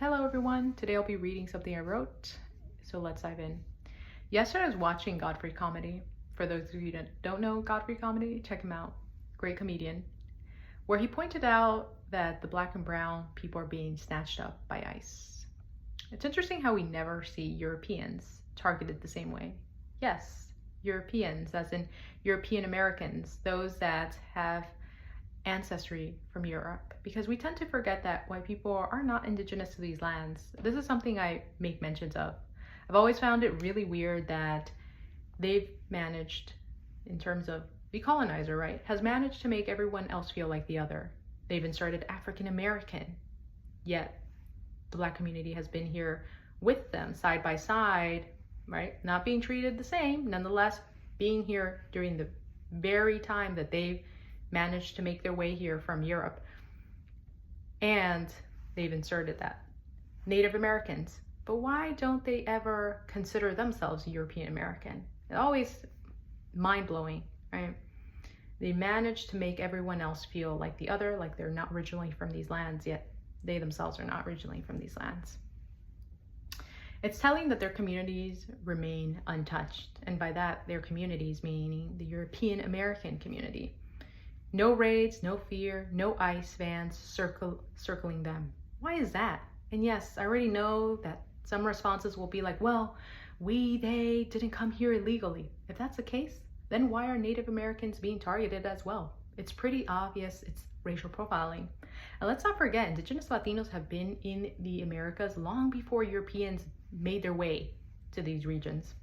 Hello everyone, today I'll be reading something I wrote, so let's dive in. Yesterday I was watching Godfrey Comedy. For those of you that don't know Godfrey Comedy, check him out. Great comedian. Where he pointed out that the black and brown people are being snatched up by ICE. It's interesting how we never see Europeans targeted the same way. Yes, Europeans, as in European Americans, those that have ancestry from Europe, because we tend to forget that white people are not indigenous to these lands. This is something I make mentions of. I've always found it really weird that they've managed, in terms of the colonizer, right, has managed to make everyone else feel like the other. They've inserted African American, yet the black community has been here with them side by side, right, not being treated the same, nonetheless being here during the very time that they've managed to make their way here from Europe. And they've inserted that. Native Americans. But why don't they ever consider themselves European American? It's always mind-blowing, right? They manage to make everyone else feel like the other, like they're not originally from these lands, yet they themselves are not originally from these lands. It's telling that their communities remain untouched. And by that, their communities meaning the European American community. No raids, no fear, no ICE vans circling them. Why is that? And yes, I already know that some responses will be like, well, they didn't come here illegally. If that's the case, then why are Native Americans being targeted as well? It's pretty obvious it's racial profiling. And let's not forget, indigenous Latinos have been in the Americas long before Europeans made their way to these regions.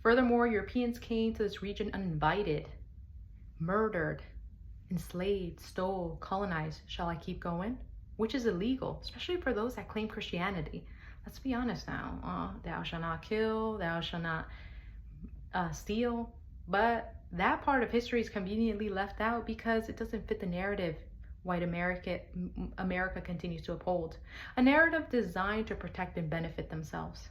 Furthermore, Europeans came to this region uninvited, murdered, enslaved, stole, colonized, shall I keep going? Which is illegal, especially for those that claim Christianity. Let's be honest now. Thou shalt not kill, thou shalt not steal. But that part of history is conveniently left out because it doesn't fit the narrative white America continues to uphold. A narrative designed to protect and benefit themselves.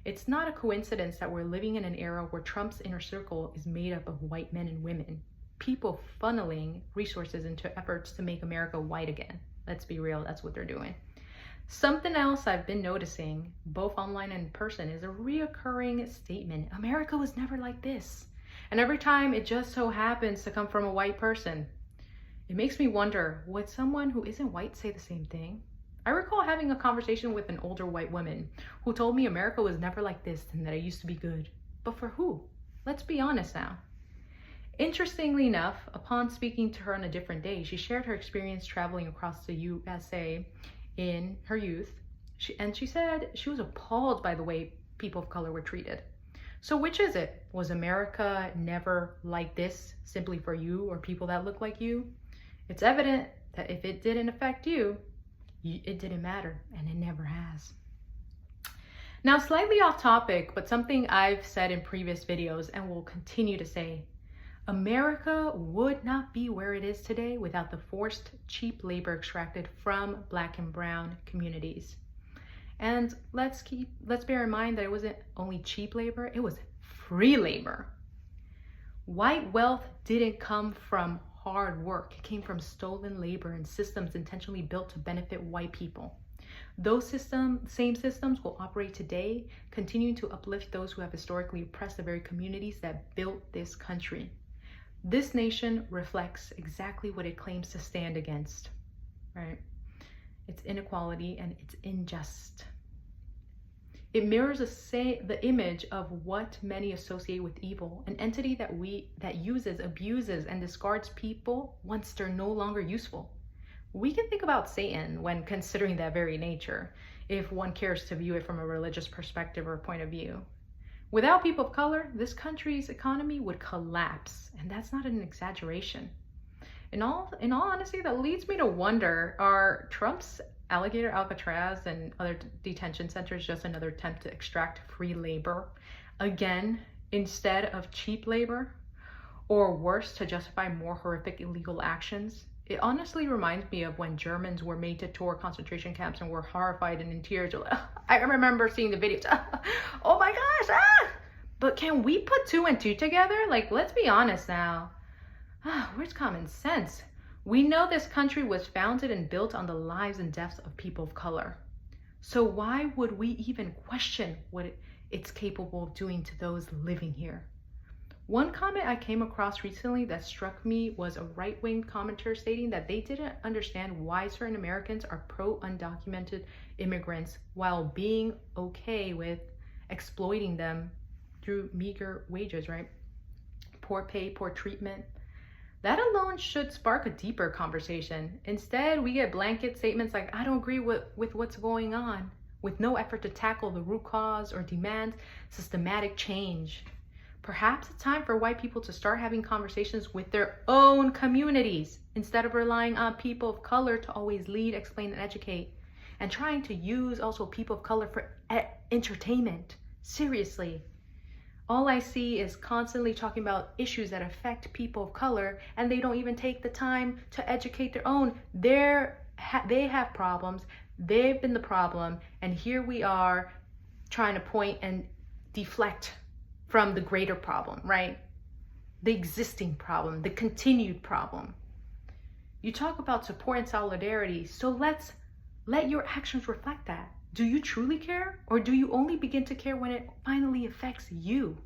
It's not a coincidence that we're living in an era where Trump's inner circle is made up of white men and women. People funneling resources into efforts to make America white again. Let's be real, that's what they're doing. Something else I've been noticing, both online and in person, is a reoccurring statement. America was never like this. And every time it just so happens to come from a white person. It makes me wonder, would someone who isn't white say the same thing? I recall having a conversation with an older white woman who told me America was never like this and that it used to be good. But for who? Let's be honest now. Interestingly enough, upon speaking to her on a different day, she shared her experience traveling across the USA in her youth. She said she was appalled by the way people of color were treated. So which is it? Was America never like this simply for you or people that look like you? It's evident that if it didn't affect you, it didn't matter, and it never has. Now, slightly off topic, but something I've said in previous videos and will continue to say, America would not be where it is today without the forced, cheap labor extracted from black and brown communities. And let's bear in mind that it wasn't only cheap labor, it was free labor. White wealth didn't come from hard work. It came from stolen labor and systems intentionally built to benefit white people. Those same systems will operate today, continuing to uplift those who have historically oppressed the very communities that built this country. This nation reflects exactly what it claims to stand against, right? It's inequality and it's unjust. It mirrors the image of what many associate with evil, an entity that uses, abuses, and discards people once they're no longer useful. We can think about Satan when considering that very nature, if one cares to view it from a religious perspective or point of view. Without people of color, this country's economy would collapse, and that's not an exaggeration. In all honesty, that leads me to wonder, are Trump's alligator Alcatraz and other detention centers just another attempt to extract free labor, again, instead of cheap labor? Or worse, to justify more horrific illegal actions? It honestly reminds me of when Germans were made to tour concentration camps and were horrified and in tears. I remember seeing the videos. Oh my gosh, But can we put two and two together? Like, let's be honest now. Where's common sense? We know this country was founded and built on the lives and deaths of people of color. So why would we even question what it's capable of doing to those living here? One comment I came across recently that struck me was a right-wing commenter stating that they didn't understand why certain Americans are pro-undocumented immigrants while being okay with exploiting them through meager wages, right? Poor pay, poor treatment. That alone should spark a deeper conversation. Instead, we get blanket statements like, I don't agree with what's going on, with no effort to tackle the root cause or demand systematic change. Perhaps it's time for white people to start having conversations with their own communities instead of relying on people of color to always lead, explain, and educate, and trying to use also people of color for entertainment. Seriously. All I see is constantly talking about issues that affect people of color, and they don't even take the time to educate their own. They have problems. They've been the problem, and here we are trying to point and deflect from the greater problem, right? The existing problem, the continued problem. You talk about support and solidarity, so let your actions reflect that. Do you truly care, or do you only begin to care when it finally affects you?